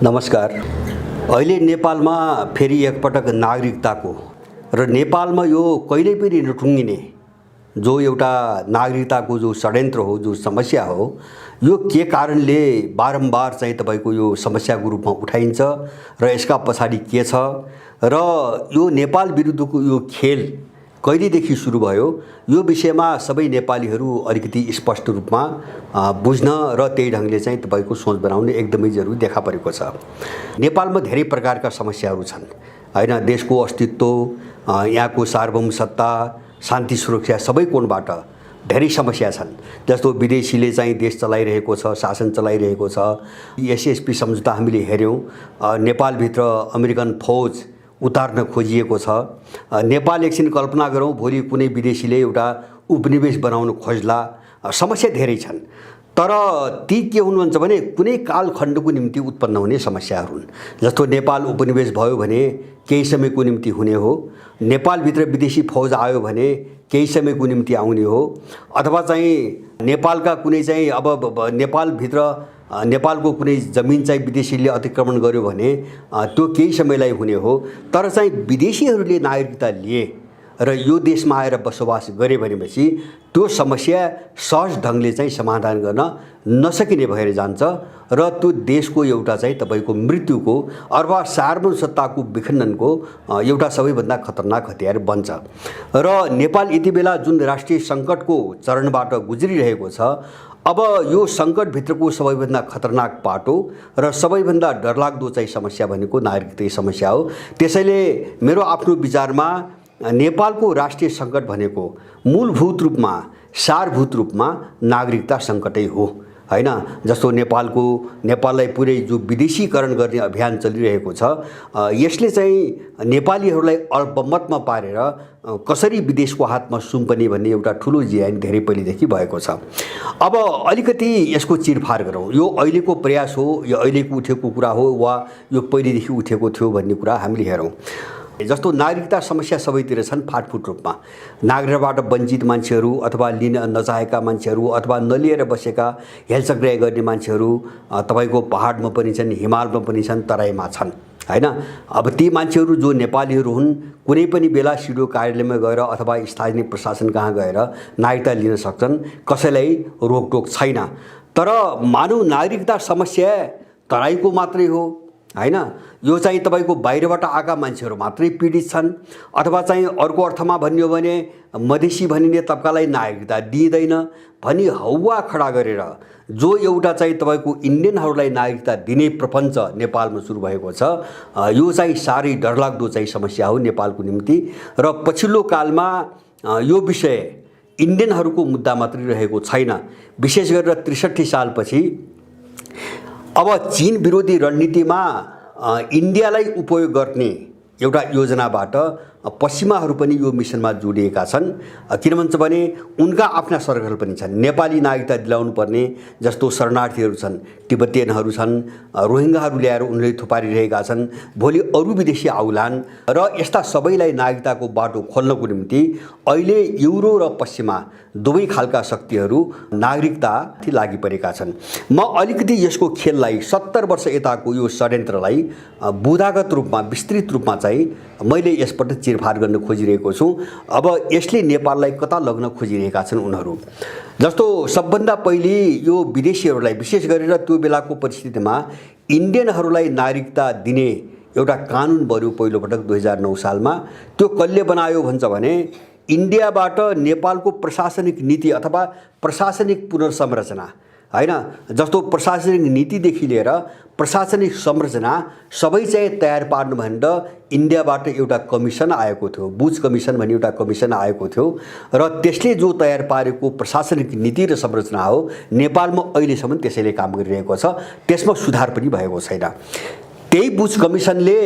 नमस्कार। अहिले नेपालमा फेरि एकपटक नागरिकताको र नेपालमा यो कहिल्यै पनि नटुङ्गिने जो एउटा नागरिकताको जो षड्यन्त्र हो, जो समस्या हो, यो के कारणले बारम्बार चाहिँ तपाईको यो समस्याको रूपमा उठाइन्छ र यसका पछाडि के छ र यो नेपाल विरुद्धको यो खेल कहिलेदेखि सुरु भयो, यो विषयमा सबै नेपालीहरू अलिकति स्पष्ट रूपमा बुझ्न र त्यही ढङ्गले चाहिँ तपाईको सोच बनाउन एकदमै जरुरी देखा परेको छ। नेपालमा धेरै प्रकारका समस्याहरू छन् हैन। देशको अस्तित्व, यहाँको सार्वभौम सत्ता, शान्ति सुरक्षा सबै कोणबाट धेरै समस्या छन्। जस्तो विदेशीले चाहिँ देश चलाइरहेको छ, शासन चलाइरहेको छ। एसएसपी सम्झौता हामीले हेर्यौं, नेपालभित्र अमेरिकन फौज उतार्न खोजिएको छ। नेपाल एकछिन कल्पना गरौँ, भोलि कुनै विदेशीले एउटा उपनिवेश बनाउन खोज्ला। समस्या धेरै छन्, तर ती के हुनुहुन्छ भने कुनै कालखण्डको निम्ति उत्पन्न हुने समस्याहरू हुन्। जस्तो नेपाल उपनिवेश भयो भने केही समयको निम्ति हुने हो, नेपालभित्र विदेशी फौज आयो भने केही समयको निम्ति आउने हो, अथवा चाहिँ नेपालका कुनै चाहिँ अब नेपालभित्र नेपालको कुनै जमिन चाहिँ विदेशीले अतिक्रमण गर्यो भने त्यो केही समयलाई हुने हो। तर चाहिँ विदेशीहरूले नागरिकता लिए र यो देशमा आएर बसोबास गरे भनेपछि त्यो समस्या सहज ढङ्गले चाहिँ समाधान गर्न नसकिने भएर जान्छ र त्यो देशको एउटा चाहिँ तपाईको मृत्युको अथवा सार्वभौम सत्ताको विखण्डनको एउटा सबैभन्दा खतरनाक हतियार बन्छ। र नेपाल यति बेला जुन राष्ट्रिय सङ्कटको चरणबाट गुज्रिरहेको छ, अब यो सङ्कटभित्रको सबैभन्दा खतरनाक पाटो र सबैभन्दा डरलाग्दो चाहिँ समस्या भनेको नागरिकता समस्या हो। त्यसैले मेरो आफ्नो विचारमा नेपालको राष्ट्रिय सङ्कट भनेको मूलभूत रूपमा, सारभूत रूपमा नागरिकता सङ्कटै हो हैन। जस्तो नेपाललाई पुरै जो विदेशीकरण गर्ने अभियान चलिरहेको छ, यसले चाहिँ नेपालीहरूलाई अल्पमतमा पारेर कसरी विदेशको हातमा सुम्पने भन्ने एउटा ठुलो जियान धेरै पहिलेदेखि भएको छ। अब अलिकति यसको चिरफार गरौँ। यो अहिलेको प्रयास हो, यो अहिलेको उठेको कुरा हो वा यो पहिलेदेखि उठेको थियो भन्ने कुरा हामीले हेरौँ। जस्तो नागरिकता समस्या सबैतिर छन् फाटफुट रूपमा। नागरिकताबाट वञ्चित मान्छेहरू अथवा लिन नचाहेका मान्छेहरू अथवा नलिएर बसेका हेलचक्राइ गर्ने मान्छेहरू तपाईको पहाडमा पनि छन्, हिमालमा पनि छन्, तराईमा छन् हैन। अब ती मान्छेहरू जो नेपालीहरू हुन्, कुनै पनि बेला सिडिओ कार्यालयमा गएर अथवा स्थानीय प्रशासन कहाँ गएर नागरिकता लिन सक्छन्, कसैलाई रोकटोक छैन। तर मानव नागरिकता समस्या तराईको मात्रै हो हैन। यो चाहिँ तपाईको बाहिरबाट आएका मान्छेहरू मात्रै पीडित छन्, अथवा चाहिँ अर्को अर्थमा भन्यो भने मधेसी भनिने तबकालाई नागरिकता दिइँदैन भनी हौवा खडा गरेर जो एउटा चाहिँ तपाईको इन्डियनहरूलाई नागरिकता दिने प्रपञ्च नेपालमा सुरु भएको छ, यो चाहिँ साह्रै डरलाग्दो चाहिँ समस्या हो नेपालको निम्ति। र पछिल्लो कालमा यो विषय इन्डियनहरूको मुद्दा मात्रै रहेको छैन। विशेष गरेर ६३ सालपछि अब चीन विरोधी रणनीतिमा इन्डियालाई उपयोग गर्ने एउटा योजनाबाट पश्चिमाहरू पनि यो मिसनमा जोडिएका छन्। किन भन्छ भने उनका आफ्ना सरकारहरू पनि छन्। नेपाली नागरिकता दिलाउनु पर्ने जस्तो शरणार्थीहरू छन्, तिब्बतीयनहरू छन्, रोहिङ्गाहरू ल्याएर उनले थुपारिरहेका छन्, भोलि अरू विदेशी आउलान्। र यस्ता सबैलाई नागरिकताको बाटो खोल्नको निम्ति अहिले युरो र पश्चिमा दुवै खालका शक्तिहरू नागरिकताथि लागि परेका छन्। म अलिकति यसको खेललाई 70 वर्ष यताको यो षड्यन्त्रलाई बुदागत रूपमा, विस्तृत रूपमा चाहिँ मैले यसपल्ट चिरफार गर्न खोजिरहेको छु। अब यसले नेपाललाई कता लग्न खोजिरहेका छन् उनीहरू। जस्तो सबभन्दा पहिले यो विदेशीहरूलाई, विशेष गरेर त्यो बेलाको परिस्थितिमा इन्डियनहरूलाई नागरिकता दिने एउटा कानुन बन्यो पहिलोपटक 2009 सालमा। त्यो कसले बनायो भन्छ भने इन्डियाबाट नेपालको प्रशासनिक नीति अथवा प्रशासनिक पुनर्संरचना हैन। जस्तो प्रशासनिक नीतिदेखि लिएर प्रशासनिक संरचना सबै चाहिँ तयार पार्नु भनेर इन्डियाबाट एउटा कमिसन आएको थियो, बुच कमिसन भन्ने एउटा कमिसन आएको थियो। र त्यसले जो तयार पारेको प्रशासनिक नीति र संरचना हो, नेपालमा अहिलेसम्म त्यसैले काम गरिरहेको छ, त्यसमा सुधार पनि भएको छैन। त्यही बुच कमिसनले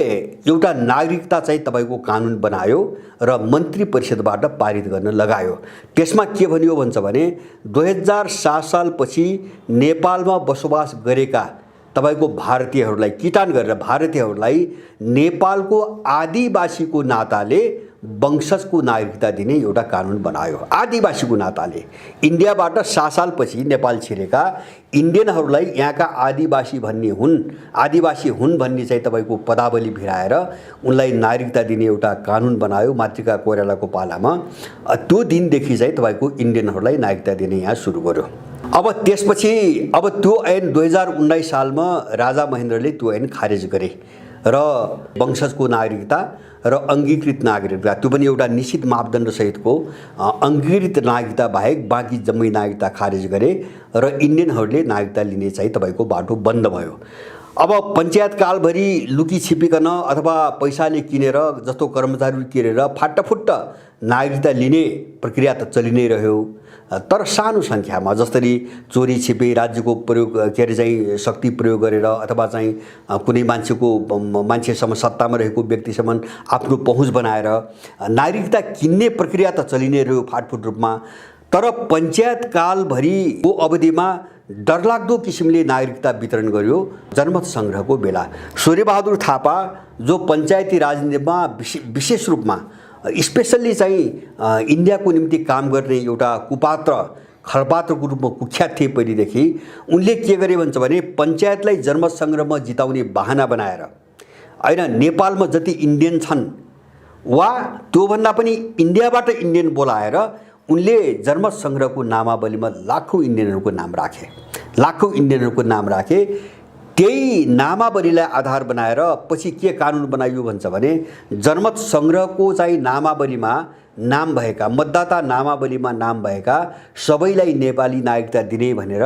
एउटा नागरिकता चाहिँ तपाईको कानुन बनायो र मन्त्री परिषदबाट पारित गर्न लगायो। त्यसमा के भनियो भन्छ भने 2007 सालपछि नेपालमा बसोबास गरेका तपाईको भारतीयहरूलाई किटान गरेर भारतीयहरूलाई नेपालको आदिवासीको नाताले वंशजको नागरिकता दिने एउटा कानुन बनायो। आदिवासीको नाताले इन्डियाबाट 7 सालपछि नेपाल छिरेका इन्डियनहरूलाई यहाँका आदिवासी हुन् भन्ने चाहिँ तपाईँको पदावली भिराएर उनलाई नागरिकता दिने एउटा कानुन बनायो मातृका कोइरालाको पालामा। त्यो दिनदेखि चाहिँ तपाईँको इन्डियनहरूलाई नागरिकता दिने यहाँ सुरु गर्यो। अब त्यसपछि त्यो ऐन 2019 सालमा राजा महेन्द्रले त्यो ऐन खारेज गरे र वंशजको नागरिकता र अङ्गीकृत नागरिकता, त्यो पनि एउटा निश्चित मापदण्डसहितको अङ्गीकृत नागरिकता बाहेक बाँकी जम्मै नागरिकता खारेज गरे र इन्डियनहरूले नागरिकता लिने चाहिँ तपाईँको बाटो बन्द भयो। अब पञ्चायत कालभरि लुकी छिपिकन अथवा पैसाले किनेर जस्तो कर्मचारीहरू किनेर फाटाफुट्ट नागरिकता लिने प्रक्रिया त चलि नै रह्यो, तर सानो सङ्ख्यामा जसरी चोरी छिपे राज्यको प्रयोग चाहिँ शक्ति प्रयोग गरेर अथवा चाहिँ कुनै मान्छेसम्म सत्तामा रहेको व्यक्तिसम्म आफ्नो पहुँच बनाएर नागरिकता किन्ने प्रक्रिया त चलि नै रह्यो फाटफुट रूपमा। तर पञ्चायत कालभरिको अवधिमा डरलाग्दो किसिमले नागरिकता वितरण गर्यो जनमत सङ्ग्रहको बेला। सूर्यबहादुर थापा जो पञ्चायती राजनीतिमा विशेष रूपमा स्पेसल्ली चाहिँ इन्डियाको निम्ति काम गर्ने एउटा कुपात्र खलपात्रको रूपमा कुख्यात थिए पहिलेदेखि, उनले के गरे भन्छ भने पञ्चायतलाई जनमत सङ्ग्रहमा जिताउने बहाना बनाएर होइन नेपालमा जति इन्डियन छन् वा त्योभन्दा पनि इन्डियाबाट इन्डियन बोलाएर उनले जनमत सङ्ग्रहको नामावलीमा लाखौँ इन्डियनहरूको नाम राखे। त्यही नामावलीलाई आधार बनाएर पछि के कानुन बनाइयो भन्छ भने जनमत सङ्ग्रहको चाहिँ नामावलीमा नाम भएका मतदाता नामावलीमा नाम भएका सबैलाई नेपाली नागरिकता दिने भनेर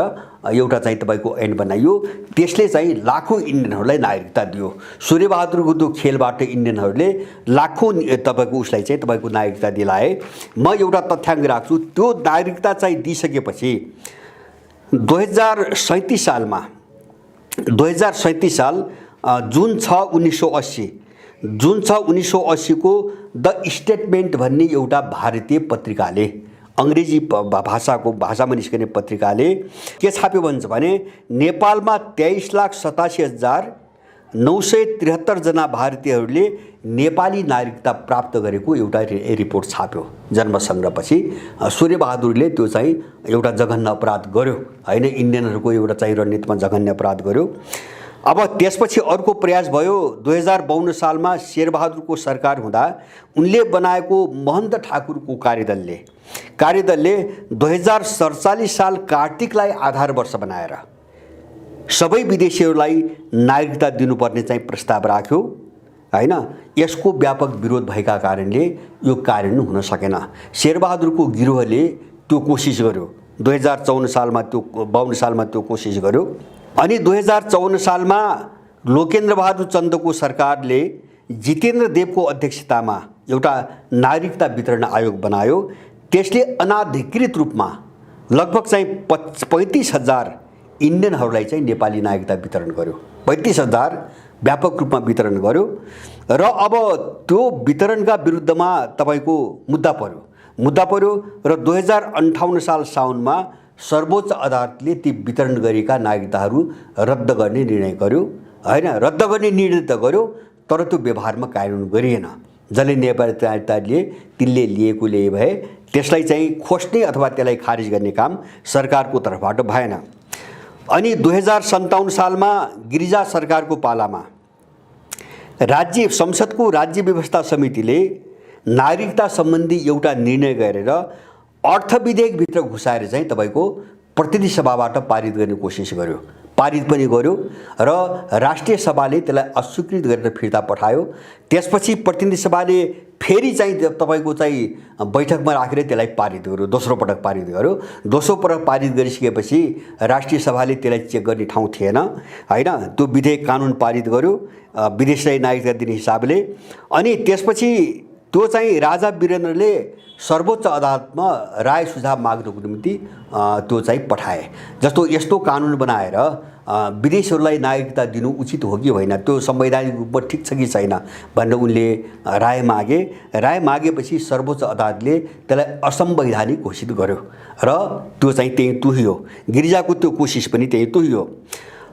एउटा चाहिँ तपाईँको ऐन बनाइयो। त्यसले चाहिँ लाखौँ इन्डियनहरूलाई नागरिकता दियो। सूर्यबहादुरको त्यो खेलबाट इन्डियनहरूले लाखौँ तपाईँको उसलाई चाहिँ तपाईँको नागरिकता दिलाए। म एउटा तथ्याङ्क राख्छु, त्यो नागरिकता चाहिँ दिइसकेपछि 2037 साल जुन 6 1980 को द स्टेटमेन्ट भन्ने एउटा भारतीय पत्रिकाले अङ्ग्रेजी भाषामा निस्कने पत्रिकाले के छाप्यो भन्छ भने नेपालमा 23,87,973 जना भारतीयहरूले नेपाली नागरिकता प्राप्त गरेको एउटा रिपोर्ट छाप्यो जन्म सङ्ग्रहपछि। सूर्यबहादुरले त्यो चाहिँ एउटा जघन्य अपराध गर्यो होइन, इन्डियनहरूको एउटा चाहिँ रणनीतिमा जघन्य अपराध गर्यो। अब त्यसपछि अर्को प्रयास भयो 2052 सालमा शेरबहादुरको सरकार हुँदा उनले बनाएको महन्त ठाकुरको कार्यदलले 2047 साल कार्तिकलाई आधार वर्ष बनाएर सबै विदेशीहरूलाई नागरिकता दिनुपर्ने चाहिँ प्रस्ताव राख्यो होइन। यसको व्यापक विरोध भएका कारणले यो कार्यान्वयन हुन सकेन। शेरबहादुरको गिरोहले त्यो कोसिस गर्यो 2052 सालमा त्यो कोसिस गर्यो। अनि 2054 सालमा लोकेन्द्र बहादुर चन्दको सरकारले जितेन्द्र देवको अध्यक्षतामा एउटा नागरिकता वितरण आयोग बनायो। त्यसले अनाधिकृत रूपमा लगभग चाहिँ 35,000 इन्डियनहरूलाई चाहिँ नेपाली नागरिकता वितरण गर्यो। 35,000 व्यापक रूपमा वितरण गर्यो र अब त्यो वितरणका विरुद्धमा तपाईँको मुद्दा पर्यो र 2058 साल साउनमा सर्वोच्च अदालतले ती वितरण गरेका नागरिकताहरू रद्द गर्ने निर्णय गर्यो होइन। रद्द गर्ने निर्णय त गर्यो तर त्यो व्यवहारमा कार्यान्वयन गरिएन। जसले नेपाली नागरिकता लिए तिनले लिएको लिए भए त्यसलाई चाहिँ खोज्ने अथवा त्यसलाई खारिज गर्ने काम सरकारको तर्फबाट भएन। अनि 2057 सालमा गिरिजा सरकारको पालामा संसदको राज्य व्यवस्था समितिले नागरिकता सम्बन्धी एउटा निर्णय गरेर अर्थ विधेयकभित्र घुसाएर चाहिँ तपाईँको प्रतिनिधि सभाबाट पारित गर्ने कोसिस गर्यो। पारित पनि गर्यो र राष्ट्रिय सभाले त्यसलाई अस्वीकृत गरेर फिर्ता पठायो। त्यसपछि प्रतिनिधि सभाले फेरि चाहिँ तपाईँको चाहिँ बैठकमा राखेर त्यसलाई पारित गर्यो, दोस्रो पटक पारित गर्यो। दोस्रो पटक पारित गरिसकेपछि राष्ट्रिय सभाले त्यसलाई चेक गर्ने ठाउँ थिएन होइन। त्यो विधेयक कानुन पारित गर्यो विदेशीलाई नागरिकता दिने हिसाबले। अनि त्यसपछि त्यो चाहिँ राजा वीरेन्द्रले सर्वोच्च अदालतमा राय सुझाव माग्नको निम्ति त्यो चाहिँ पठाए। जस्तो यस्तो कानुन बनाएर विदेशीहरूलाई नागरिकता दिनु उचित हो कि होइन, त्यो संवैधानिक रूपमा ठिक छ कि छैन भनेर उनले राय मागे। राय मागेपछि सर्वोच्च अदालतले त्यसलाई असंवैधानिक घोषित गर्यो र त्यो चाहिँ त्यही तुहियो। गिरिजाको त्यो कोसिस पनि त्यही तुहियो।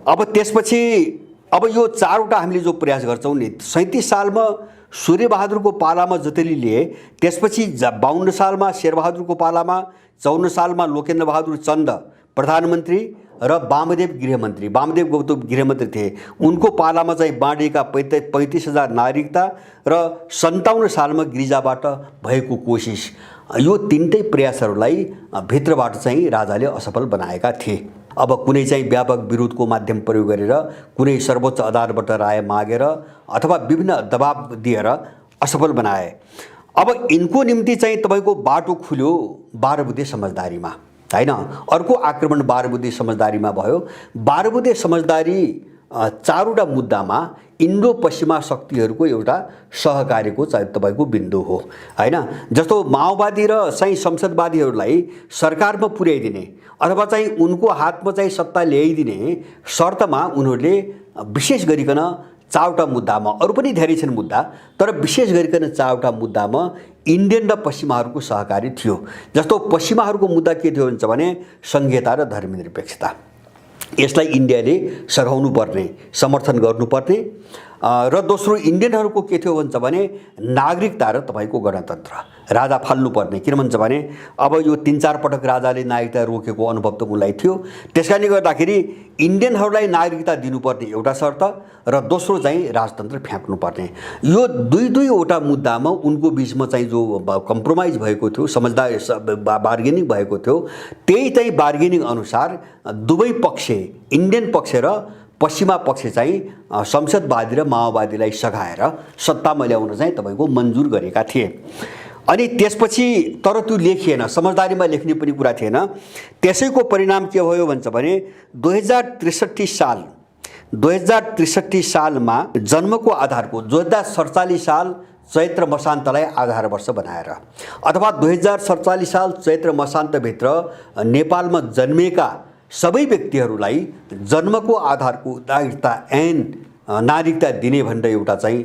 अब त्यसपछि अब यो चारवटा हामीले जो प्रयास गर्छौँ नि, 37 सालमा सूर्यबहादुरको पालामा जतिले लिए, त्यसपछि 52 सालमा शेरबहादुरको पालामा, 54 सालमा लोकेन्द्र बहादुर चन्द प्रधानमन्त्री र वामदेव गृहमन्त्री, वामदेव गौतम गृहमन्त्री थिए, उनको पालामा चाहिँ बाँडिएका 35,000 नागरिकता र 57 सालमा गिरिजाबाट भएको कोसिस, यो तीनटै प्रयासहरूलाई भित्रबाट चाहिँ राजाले असफल बनाएका थिए। अब कुनै चाहिँ व्यापक विरोधको माध्यम प्रयोग गरेर, कुनै सर्वोच्च अदालतबाट राय मागेर अथवा विभिन्न दबाब दिएर असफल बनाए। अब यिनको निम्ति चाहिँ तपाईँको बाटो खुल्यो 12 बुँदे समझदारीमा, हैन? अर्को आक्रमण 12 बुँदे समझदारीमा भयो। 12 बुँदे समझदारी चारवटा मुद्दामा इन्डो पश्चिमा शक्तिहरूको एउटा सहकार्यको चाहिँ तपाईँको बिन्दु हो, हैन? जस्तो माओवादी र चाहिँ संसदवादीहरूलाई सरकारमा पुर्याइदिने अथवा चाहिँ उनको हातमा चाहिँ सत्ता ल्याइदिने शर्तमा उनीहरूले विशेष गरिकन चारवटा मुद्दामा, अरू पनि धेरै छन् मुद्दा, तर विशेष गरिकन चारवटा मुद्दामा इन्डियन र पश्चिमाहरूको सहकारी थियो। जस्तो पश्चिमाहरूको मुद्दा के थियो भन्छ भने संघीयता र धर्मनिरपेक्षता। यसलाई इन्डियाले सघाउनु पर्ने, समर्थन गर्नुपर्ने। र दोस्रो इन्डियनहरूको के थियो भन्छ भने नागरिकता र तपाईँको गणतन्त्र, राजा फाल्नुपर्ने। किन भन्छ भने अब यो 3-4 पटक राजाले नागरिकता रोकेको अनुभव त उनलाई थियो। त्यसकारणले गर्दाखेरि इन्डियनहरूलाई नागरिकता दिनुपर्ने एउटा शर्त र दोस्रो चाहिँ राजतन्त्र फ्याँक्नुपर्ने। यो दुईवटा मुद्दामा उनको बिचमा चाहिँ जो कम्प्रोमाइज भएको थियो, समझदारी बार्गेनिङ भएको थियो, त्यही चाहिँ बार्गेनिङ अनुसार दुवै पक्ष, इन्डियन पक्ष र पश्चिमा पक्ष चाहिँ संसदवादी र माओवादीलाई सघाएर सत्तामा ल्याउन चाहिँ तपाईँको मन्जुर गरेका थिए। अनि त्यसपछि तर त्यो लेखिएन, समझदारीमा लेख्ने पनि कुरा थिएन। त्यसैको परिणाम के भयो भन्छ भने 2063 सालमा जन्मको आधारको 2047 साल चैत्र मसान्तलाई आधार वर्ष बनाएर अथवा 2047 साल चैत्र मसान्तभित्र नेपालमा जन्मेका सबै व्यक्तिहरूलाई जन्मको आधारको नागरिकता दिने भनेर एउटा चाहिँ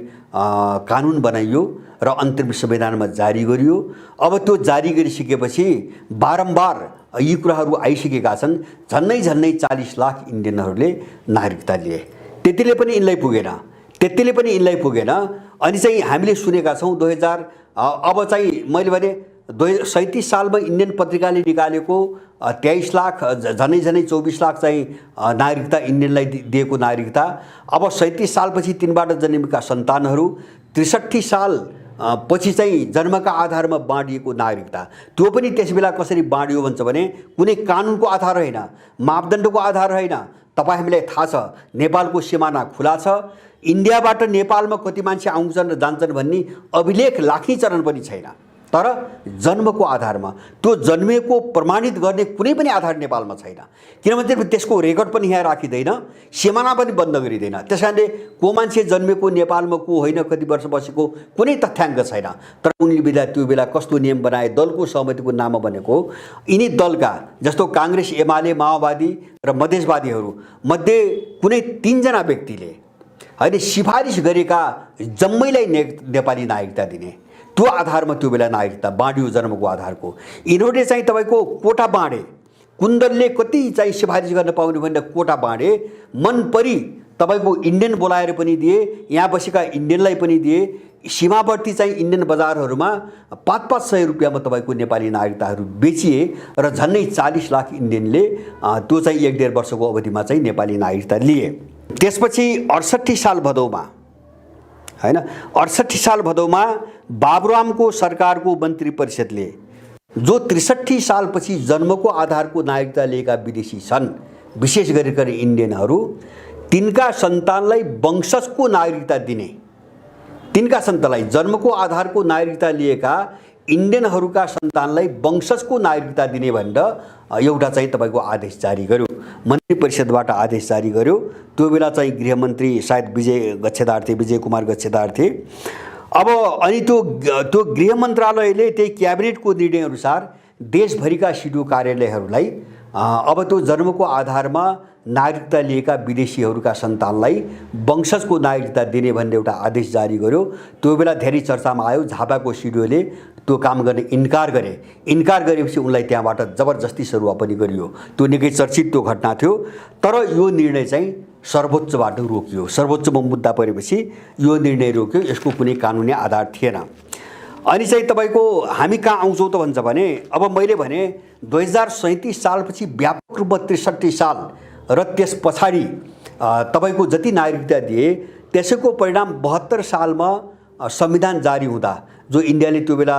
कानुन बनाइयो र अन्तरिम संविधानमा जारी गरियो। अब त्यो जारी गरिसकेपछि बारम्बार यी कुराहरू आइसकेका छन्। झन्नै 40 लाख इन्डियनहरूले नागरिकता लिए। त्यतिले पनि यिनलाई पुगेन। अनि चाहिँ हामीले सुनेका छौँ 2000 अब चाहिँ मैले भने 37 सालमा इन्डियन पत्रिकाले निकालेको 23 लाख झनै 24 लाख चाहिँ नागरिकता इन्डियनलाई दिएको नागरिकता। अब 37 सालपछि तिनबाट जन्मेका सन्तानहरू 63 साल पछि चाहिँ जन्मका आधारमा बाँडिएको नागरिकता, त्यो पनि त्यसबेला कसरी बाँडियो भन्छ भने कुनै कानुनको आधार होइन, मापदण्डको आधार होइन। तपाईँ हामीलाई थाहा छ नेपालको सिमाना खुला छ। इन्डियाबाट नेपालमा कति मान्छे आउँछन् र जान्छन् भन्ने अभिलेख राख्ने चरण पनि छैन। तर जन्मको आधारमा त्यो जन्मेको प्रमाणित गर्ने कुनै पनि आधार नेपालमा छैन। किनभने त्यसको रेकर्ड पनि यहाँ राखिँदैन, सिमाना पनि बन्द गरिँदैन। त्यसकारणले को मान्छे जन्मेको नेपालमा को होइन, कति वर्ष बसेको कुनै तथ्याङ्क छैन। तर उनले त्यो बेला कस्तो नियम बनाए, दलको सहमतिको नाममा बनेको। यिनी दलका जस्तो काङ्ग्रेस, एमाले, माओवादी र मधेसवादीहरू मध्ये कुनै 3 जना व्यक्तिले होइन सिफारिस गरेका जम्मैलाई नेपाली नागरिकता दिने, त्यो आधारमा त्यो बेला नागरिकता बाँडियो जन्मको आधारको। यिनीहरूले चाहिँ तपाईँको कोटा बाँडे, कुन दलले कति चाहिँ सिफारिस गर्न पाउने भनेर कोटा बाँडे। मन परी तपाईँको इन्डियन बोलाएर पनि दिए, यहाँ बसेका इन्डियनलाई पनि दिए। सीमावर्ती चाहिँ इन्डियन बजारहरूमा 500 रुपियाँमा तपाईँको नेपाली नागरिकताहरू बेचिए र झन्नै 40 लाख इन्डियनले त्यो चाहिँ 1.5 वर्षको अवधिमा चाहिँ नेपाली नागरिकता लिए। त्यसपछि 68 साल भदौमा हैन 68 साल भदौमा बाबुरामको सरकारको मन्त्री परिषदले जो 63 सालपछि जन्मको आधारको नागरिकता लिएका विदेशी छन्, विशेष गरिकन इन्डियनहरू, तिनका सन्तानलाई वंशजको नागरिकता दिने, तिनका सन्तानलाई जन्मको आधारको नागरिकता लिएका इन्डियनहरूका सन्तानलाई वंशजको नागरिकता दिने भनेर एउटा चाहिँ तपाईँको आदेश जारी गर्यो। मन्त्री परिषदबाट आदेश जारी गर्यो। त्यो बेला चाहिँ गृहमन्त्री सायद विजय कुमार गच्छेदार थिए। अब अनि त्यो गृह मन्त्रालयले त्यही क्याबिनेटको निर्णयअनुसार देशभरिका सिडिओ कार्यालयहरूलाई अब त्यो जन्मको आधारमा नागरिकता लिएका विदेशीहरूका सन्तानलाई वंशजको नागरिकता दिने भन्ने एउटा आदेश जारी गर्यो। त्यो बेला धेरै चर्चामा आयो। झापाको सिडिओले त्यो काम गर्ने इन्कार गरे। इन्कार गरेपछि उनलाई त्यहाँबाट जबरजस्ती सरुवा पनि गरियो। त्यो निकै चर्चित त्यो घटना थियो। तर यो निर्णय चाहिँ सर्वोच्चबाट रोकियो। सर्वोच्चमा मुद्दा परेपछि यो निर्णय रोक्यो, यसको कुनै कानुनी आधार थिएन। अनि चाहिँ तपाईँको हामी कहाँ आउँछौँ त भन्छ भने, अब मैले भने 2037 सालपछि व्यापक रूपमा 63 साल र त्यस पछाडि तपाईँको जति नागरिकता दिए त्यसैको परिणाम 72 सालमा संविधान जारी हुँदा जो इन्डियाले त्यो बेला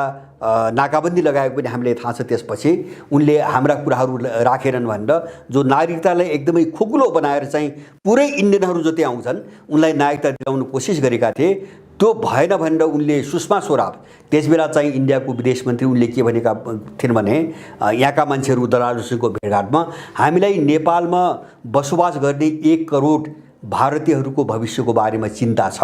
नाकाबन्दी लगाएको पनि हामीलाई थाहा छ। त्यसपछि उनले हाम्रा कुराहरू राखेनन् भनेर जो नागरिकतालाई एकदमै खोकुलो बनाएर चाहिँ पुरै इन्डियनहरू जति आउँछन् उनलाई नागरिकता दिलाउन कोसिस गरेका थिए। त्यो भएन भनेर उनले सुषमा स्वराज त्यसबेला चाहिँ इन्डियाको विदेश मन्त्री उनले के भनेका थिइन् भने यहाँका मान्छेहरू दलालहरूसँगको भेटघाटमा हामीलाई नेपालमा बसोबास गर्ने 1 करोड भारतीयहरूको भविष्यको बारेमा चिन्ता छ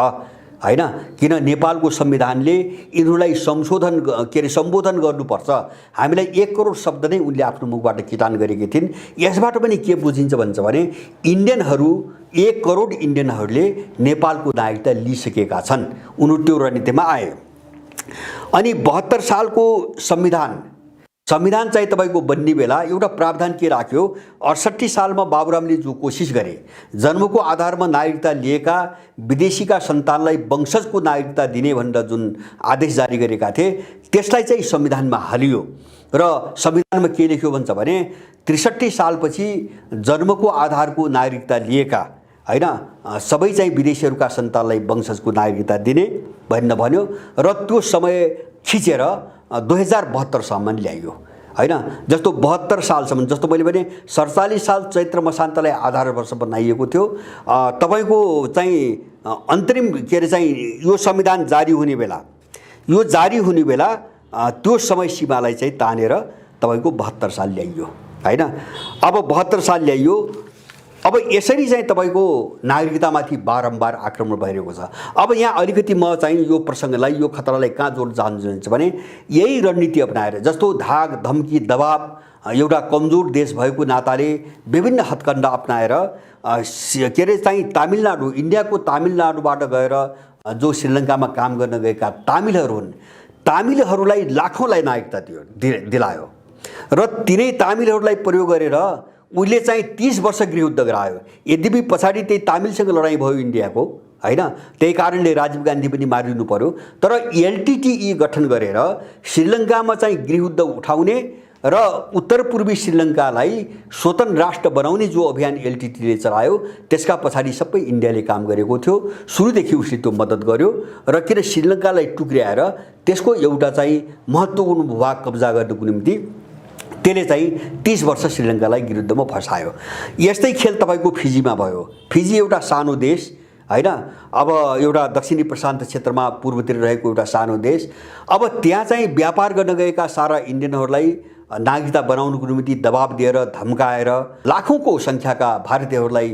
हैन, किन नेपालको संविधानले यिनीहरूलाई सम्बोधन गर्नुपर्छ। हामीलाई 1 करोड शब्द नै उनले आफ्नो मुखबाट किटान गरेकी थिइन्। यसबाट पनि के बुझिन्छ भन्छ भने इन्डियनहरू 1 करोड इन्डियनहरूले नेपालको नागरिकता लिइसकेका छन्। उनीहरू त्यो रणनीतिमा आए। अनि 72 सालको संविधान चाहिँ तपाईँको बन्ने बेला एउटा प्रावधान के राख्यो, 68 सालमा बाबुरामले जो कोसिस गरे जन्मको आधारमा नागरिकता लिएका विदेशीका सन्तानलाई वंशजको नागरिकता दिने भनेर जुन आदेश जारी गरेका थिए त्यसलाई चाहिँ संविधानमा हालियो। र संविधानमा के लेख्यो भन्छ भने 63 सालपछि जन्मको आधारको नागरिकता लिएका हैन सबै चाहिँ विदेशीहरूका सन्तानलाई वंशजको नागरिकता दिने भन्न भन्यो। र त्यो समय खिचेर 2072 सम्म ल्याइयो हैन। जस्तो 72 सालसम्म, जस्तो मैले भने 47 साल चैत्र मसान्तलाई आधार वर्ष बनाइएको थियो। तपाईको चाहिँ अन्तरिम के अरे चाहिँ यो संविधान जारी हुने बेला त्यो समय सीमालाई चाहिँ तानेर तपाईको 72 साल ल्याइयो हैन। अब 72 साल ल्याइयो। अब यसरी चाहिँ तपाईको नागरिकतामाथि बारम्बार आक्रमण भइरहेको छ। अब यहाँ अलिकति म चाहिँ यो प्रसङ्गलाई यो खतरालाई कहाँ जोड चाहन्छु भने यही रणनीति अपनाएर जस्तो धाक धम्की दबाब एउटा कमजोर देश भएको नाताले विभिन्न हत्कण्डा अपनाएर के अरे चाहिँ तमिलनाडु इन्डियाको तमिलनाडुबाट गएर जो श्रीलङ्कामा काम गर्न गएका तमिलहरू हुन्, तमिलहरूलाई लाखौँलाई नागरिकता दिलायो र तिनै तमिलहरूलाई प्रयोग गरेर उनले चाहिँ 30 वर्ष गृहयुद्ध गरायो। यद्यपि पछाडि त्यही तमिलसँग लडाइँ भयो इन्डियाको हैन, त्यही कारणले राजीव गान्धी पनि मारिनु पर्यो। तर एलटिटिई गठन गरेर श्रीलङ्कामा चाहिँ गृहयुद्ध उठाउने र उत्तर पूर्वी श्रीलङ्कालाई स्वतन्त्र राष्ट्र बनाउने जो अभियान एलटिटीले चलायो त्यसका पछाडि सबै इन्डियाले काम गरेको थियो। सुरुदेखि उसले त्यो मद्दत गर्यो र किन श्रीलङ्कालाई टुक्र्याएर त्यसको एउटा चाहिँ महत्त्वपूर्ण भूभाग कब्जा गर्नको निम्ति त्यसले चाहिँ 30 वर्ष श्रीलङ्कालाई गृहयुद्धमा फसायो। यस्तै खेल तपाईको फिजीमा भयो। फिजी एउटा सानो देश हैन, अब एउटा दक्षिणी प्रशान्त क्षेत्रमा पूर्वतिर रहेको एउटा सानो देश। अब त्यहाँ चाहिँ व्यापार गर्न गएका सारा इन्डियनहरूलाई नागरिकता बनाउनको निम्ति दबाब दिएर धम्काएर लाखौँको सङ्ख्याका भारतीयहरूलाई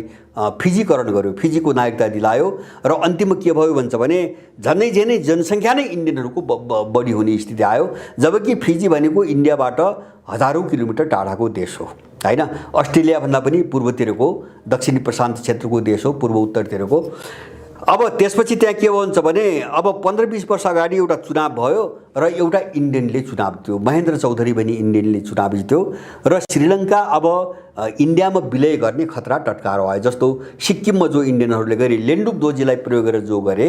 फिजीकरण गर्यो, फिजीको नागरिकता दिलायो। र अन्तिममा के भयो भन्छ भने झनै जनसङ्ख्या नै इन्डियनहरूको बढी हुने स्थिति आयो। जबकि फिजी भनेको इन्डियाबाट हजारौँ किलोमिटर टाढाको देश हो हैन, अस्ट्रेलियाभन्दा पनि पूर्वतिरको दक्षिणी प्रशान्त क्षेत्रको देश हो, पूर्व उत्तरतिरको। अब त्यसपछि त्यहाँ के भन्छ भने अब 15-20 वर्ष अगाडि एउटा चुनाव भयो र एउटा इन्डियनले चुनाव जित्यो, महेन्द्र चौधरी भन्ने इन्डियनले चुनाव जित्यो र श्रीलङ्का अब इन्डियामा विलय गर्ने खतरा टटकारो आयो। जस्तो सिक्किममा जो इन्डियनहरूले गरे लेन्डुप दोर्जीलाई प्रयोग गरेर जो गरे,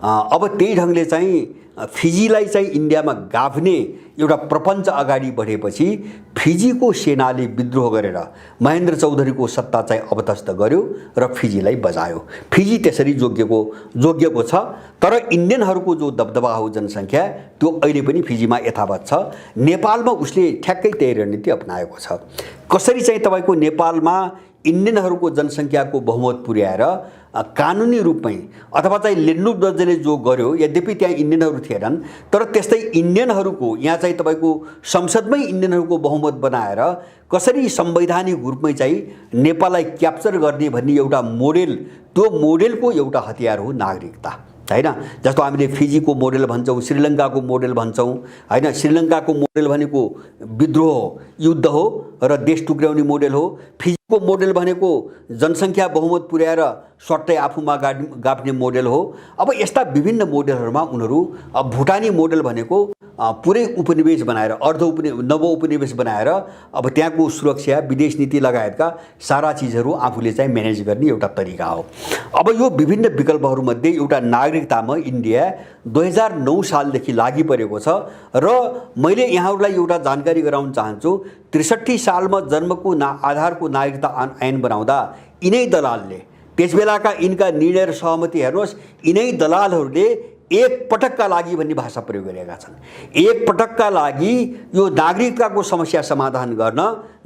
अब त्यही ढङ्गले चाहिँ फिजीलाई चाहिँ इन्डियामा गाभ्ने एउटा प्रपञ्च अगाडि बढेपछि फिजीको सेनाले विद्रोह गरेर महेन्द्र चौधरीको सत्ता चाहिँ अवतस्त गर्यो र फिजीलाई बजायो। फिजी त्यसरी जोगिएको छ। तर इन्डियनहरूको जो दबदबा हो जनसङ्ख्या त्यो अहिले पनि फिजीमा यथावत छ। नेपालमा उसले ठ्याक्कै त्यही रणनीति अपनाएको छ। कसरी चाहिँ तपाईँको नेपालमा इन्डियनहरूको जनसङ्ख्याको बहुमत पुर्याएर कानुनी रूपमै अथवा चाहिँ लेन्डुप दर्जीले जो गर्यो, यद्यपि त्यहाँ इन्डियनहरू थिएनन् तर त्यस्तै इन्डियनहरूको यहाँ चाहिँ तपाईँको संसदमै इन्डियनहरूको बहुमत बनाएर कसरी संवैधानिक रूपमै चाहिँ नेपाललाई क्याप्चर गर्ने भन्ने एउटा मोडेल, त्यो मोडेलको एउटा हतियार हो नागरिकता हैन। जस्तो हामीले फिजीको मोडेल भन्छौँ, श्रीलङ्काको मोडेल भन्छौँ हैन। श्रीलङ्काको मोडेल भनेको विद्रोह हो, युद्ध हो र देश टुक्र्याउने मोडेल हो। फिजीको को मोडेल भनेको जनसङ्ख्या बहुमत पुर्याएर सट्टै आफूमा गाप्ने मोडेल हो। अब यस्ता विभिन्न मोडेलहरूमा उनीहरू भुटानी मोडेल भनेको पुरै उपनिवेश बनाएर नव उपनिवेश बनाएर अब त्यहाँको सुरक्षा विदेश नीति लगायतका सारा चिजहरू आफूले चाहिँ म्यानेज गर्ने एउटा तरिका हो। अब यो विभिन्न विकल्पहरूमध्ये एउटा नागरिकतामा इन्डिया 2009 सालदेखि लागि परेको छ र मैले यहाँहरूलाई एउटा जानकारी गराउन चाहन्छु। 63 सालमा जन्मको आधारको नागरिकता ऐन बनाउँदा यिनै दलालले त्यसबेलाका यिनका निर्णय र सहमति हेर्नुहोस्, यिनै दलालहरूले एक पटकका लागि भन्ने भाषा प्रयोग गरेका छन्। एक पटकका लागि यो नागरिकताको समस्या समाधान गर्न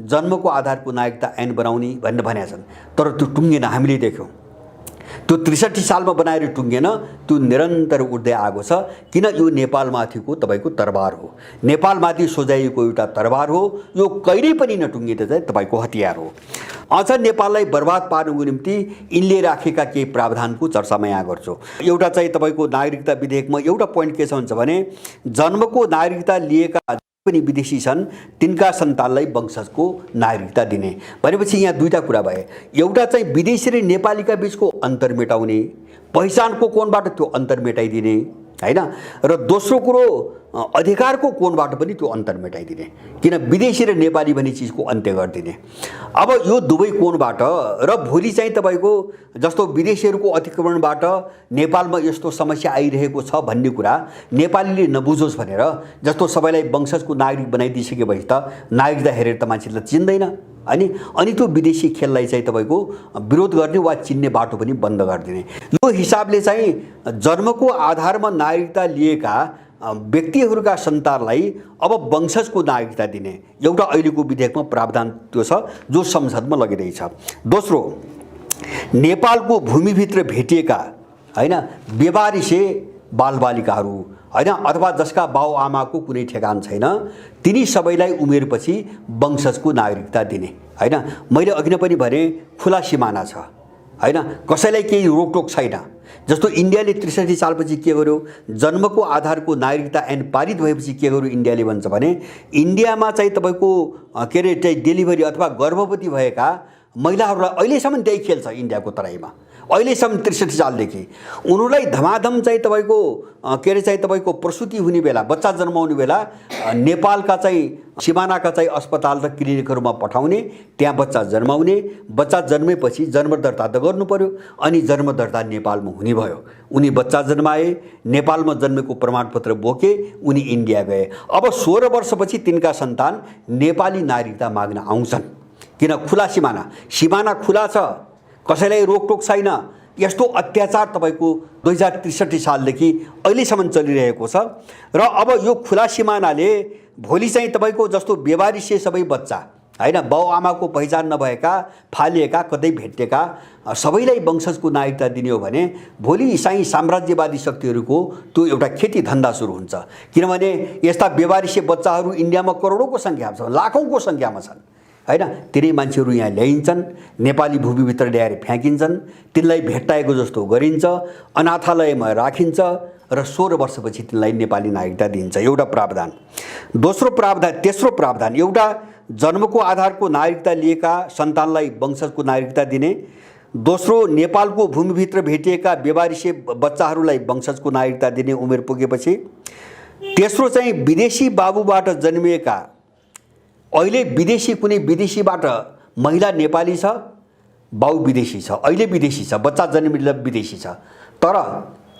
जन्मको आधारको नागरिकता ऐन बनाउने भनेर भनेका छन्, तर त्यो टुङ्गेन। हामीले देख्यौँ त्यो 63 सालमा बनाएर टुङ्गेन, त्यो निरन्तर उठ्दै आएको छ। किन? यो नेपालमाथिको तपाईँको तरबार हो, नेपालमाथि सोझाइएको एउटा तरबार हो। यो कहिल्यै पनि नटुङ्गिने चाहिँ तपाईँको हतियार हो। अझ नेपाललाई बर्बाद पार्नुको निम्ति यिनले राखेका केही प्रावधानको चर्चा म यहाँ गर्छु। एउटा चाहिँ तपाईँको नागरिकता विधेयकमा एउटा पोइन्ट के छ भन्छ भने जन्मको नागरिकता लिएका पनि विदेशी छन् तिनका सन्तानलाई वंशजको नागरिकता दिने भनेपछि यहाँ दुईटा कुरा भए। एउटा चाहिँ विदेशी र नेपालीका बीचको अन्तर मेटाउने, पहिचानको कोणबाट त्यो अन्तर मेटाइदिने हैन, र दोस्रो कुरो अधिकारको कोणबाट पनि त्यो अन्तर मेटाइदिने। किन? विदेशी र नेपाली भन्ने चिजको अन्त्य गरिदिने। अब यो दुवै कोणबाट र भोलि चाहिँ तपाईँको जस्तो विदेशीहरूको अतिक्रमणबाट नेपालमा यस्तो समस्या आइरहेको छ भन्ने कुरा नेपालीले नबुझोस् भनेर जस्तो सबैलाई वंशजको नागरिक बनाइदिइसकेपछि त नागरिकता हेरेर त मान्छेलाई चिन्दैन अनि त्यो विदेशी खेललाई चाहिँ तपाईँको विरोध गर्ने वा चिन्ने बाटो पनि बन्द गरिदिने। यो हिसाबले चाहिँ जन्मको आधारमा नागरिकता लिएका व्यक्तिहरूका सन्तानलाई अब वंशजको नागरिकता दिने एउटा अहिलेको विधेयकमा प्रावधान त्यो छ जो संसदमा लगिरहेछ। दोस्रो, नेपालको भूमिभित्र भेटिएका हैन बेवारिसे बालबालिकाहरू हैन अथवा जसका बाउआमाको कुनै ठेगान छैन तिनी सबैलाई उमेरपछि वंशजको नागरिकता दिने हैन। मैले अघि नै पनि भने खुला सिमाना छ हैन, कसैलाई केही रोकटोक छैन। जस्तो इन्डियाले 63 सालपछि के गर्यो, जन्मको आधारको नागरिकता ऐन पारित भएपछि के गर्यो इन्डियाले भन्छ भने इन्डियामा चाहिँ तपाईँको के अरे चाहिँ डेलिभरी अथवा गर्भवती भएका महिलाहरूलाई अहिलेसम्म त्यही खेल्छ इन्डियाको तराईमा। अहिलेसम्म 63 सालदेखि उनीहरूलाई धमाधम चाहिँ तपाईँको के अरे चाहिँ तपाईँको प्रसुति हुने बेला बच्चा जन्माउने बेला नेपालका चाहिँ सिमानाका चाहिँ अस्पताल र क्लिनिकहरूमा पठाउने, त्यहाँ बच्चा जन्माउने, बच्चा जन्मेपछि जन्म दर्ता त गर्नु पर्यो अनि जन्म दर्ता नेपालमा हुने भयो। उनी बच्चा जन्माए, नेपालमा जन्मेको प्रमाणपत्र बोके, उनी इन्डिया गए। अब 16 वर्षपछि तिनका सन्तान नेपाली नागरिकता माग्न आउँछन्। किन? खुला सिमाना खुला छ, कसैलाई रोकटोक छैन। यस्तो अत्याचार तपाईँको 2063 सालदेखि अहिलेसम्म चलिरहेको छ र अब यो खुला सिमानाले भोलि चाहिँ तपाईँको जस्तो बेवारिसे सबै बच्चा हैन बाउआमाको पहिचान नभएका फालिएका कतै भेटिएका सबैलाई वंशजको नागरिकता दिने हो भने भोलि इसाई साम्राज्यवादी शक्तिहरूको त्यो एउटा खेती धन्दा सुरु हुन्छ। किनभने यस्ता बेवारिसे बच्चाहरू इन्डियामा करोडौँको सङ्ख्यामा छन्, लाखौँको सङ्ख्यामा छन् हैन। तिनै मान्छेहरू यहाँ ल्याइन्छन्, नेपाली भूमिभित्र ल्याएर फ्याँकिन्छन्, तिनलाई भेट्टाएको जस्तो गरिन्छ, अनाथालयमा राखिन्छ र 16 वर्षपछि तिनलाई नेपाली नागरिकता दिन्छ। एउटा प्रावधान। तेस्रो प्रावधान एउटा जन्मको आधारको नागरिकता लिएका सन्तानलाई वंशजको नागरिकता दिने। दोस्रो, नेपालको भूमिभित्र भेटिएका बेवारिसे बच्चाहरूलाई वंशजको नागरिकता दिने उमेर पुगेपछि। तेस्रो चाहिँ विदेशी बाबुबाट जन्मिएका अहिले कुनै विदेशीबाट महिला नेपाली छ, बाउ विदेशी छ, अहिले विदेशी छ, बच्चा जन्मिँदा विदेशी छ, तर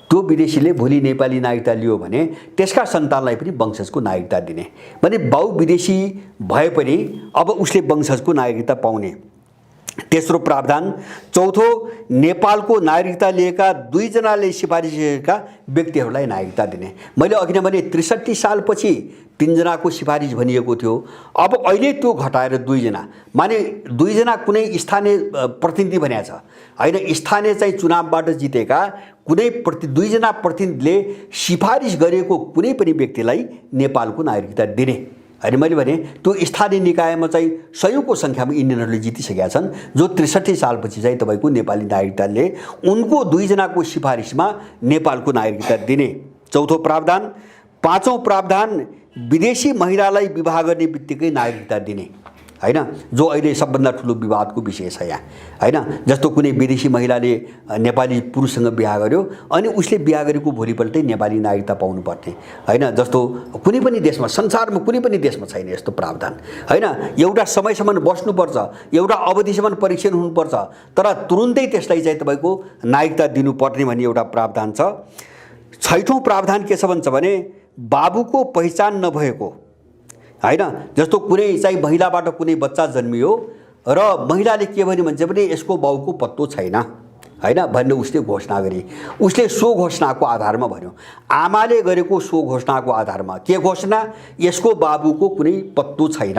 त्यो विदेशीले भोलि नेपाली नागरिकता लियो भने त्यसका सन्तानलाई पनि वंशजको नागरिकता दिने भने बाउ विदेशी भए पनि अब उसले वंशजको नागरिकता पाउने। तेस्रो प्रावधान। चौथो, नेपालको नागरिकता लिएका 2 जनाले सिफारिस गरेका व्यक्तिहरूलाई नागरिकता दिने। मैले अघि नै भने 63 सालपछि 3 जनाको सिफारिस भनिएको थियो, अब अहिले त्यो घटाएर 2 जना माने 2 जना कुनै स्थानीय प्रतिनिधि भनेको छ हैन, स्थानीय चाहिँ चुनावबाट जितेका कुनै 2 जना प्रतिनिधिले सिफारिस गरेको कुनै पनि व्यक्तिलाई नेपालको नागरिकता दिने। अनि मैले भने त्यो स्थानीय निकायमा चाहिँ सयौँको सङ्ख्यामा इन्डियनहरूले जितिसकेका छन् जो 63 सालपछि चाहिँ तपाईँको नेपाली नागरिकताले उनको 2 जनाको सिफारिसमा नेपालको नागरिकता दिने। चौथो प्रावधान। पाँचौँ प्रावधान, विदेशी महिलालाई विवाह गर्ने बित्तिकै नागरिकता दिने हैन, जो अहिले सबभन्दा ठुलो विवादको विषय छ यहाँ, हैन। जस्तो कुनै विदेशी महिलाले नेपाली पुरुषसँग बिहा गर्यो अनि उसले बिहा गरेको भोलिपल्टै नेपाली नागरिकता पाउनुपर्ने, हैन। जस्तो कुनै पनि देशमा, संसारमा कुनै पनि देशमा छैन यस्तो प्रावधान, हैन। एउटा समयसम्म बस्नुपर्छ, एउटा अवधिसम्म परीक्षण हुनुपर्छ, तर तुरुन्तै त्यसलाई चाहिँ तपाईँको नागरिकता दिनुपर्ने भन्ने एउटा प्रावधान छ। 6औं प्रावधान के छ भन्छ भने बाबुको पहिचान नभएको, हैन। जस्तो कुनै चाहिँ महिलाबाट कुनै बच्चा जन्मियो र महिलाले के भन्यो भन्छ भने यसको बाउको पत्तो छैन, हैन भन्ने उसले घोषणा गरी, उसले सो घोषणाको आधारमा भन्यो, आमाले गरेको सो घोषणाको आधारमा के घोषणा, यसको बाबुको कुनै पत्तो छैन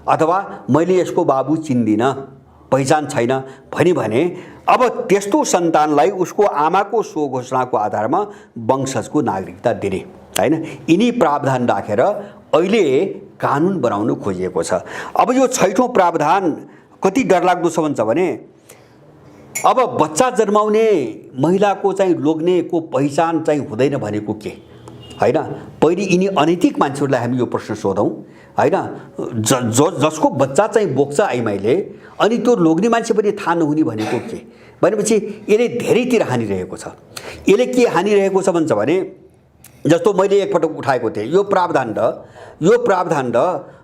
अथवा मैले यसको बाबु चिन्दिनँ, पहिचान छैन भने अब त्यस्तो सन्तानलाई उसको आमाको सो घोषणाको आधारमा वंशजको नागरिकता दिने, हैन। यिनी प्रावधान राखेर अहिले कानुन बनाउनु खोजिएको छ। अब यो 6औं प्रावधान कति डरलाग्दो छ भन्छ भने अब बच्चा जन्माउने महिलाको चाहिँ लोग्नेको पहिचान चाहिँ हुँदैन भनेको के, हैन। पहिले यिनी अनैतिक मान्छेहरूलाई हामी यो प्रश्न सोधौँ, हैन। जसको बच्चा चाहिँ बोक्छ आइमाईले अनि त्यो लोग्ने मान्छे पनि थाहा नहुने भनेको के भनेपछि यसले धेरैतिर हानिरहेको छ। यसले के हानिरहेको छ भन्छ भने जस्तो मैले एकपटक उठाएको थिएँ यो प्रावधान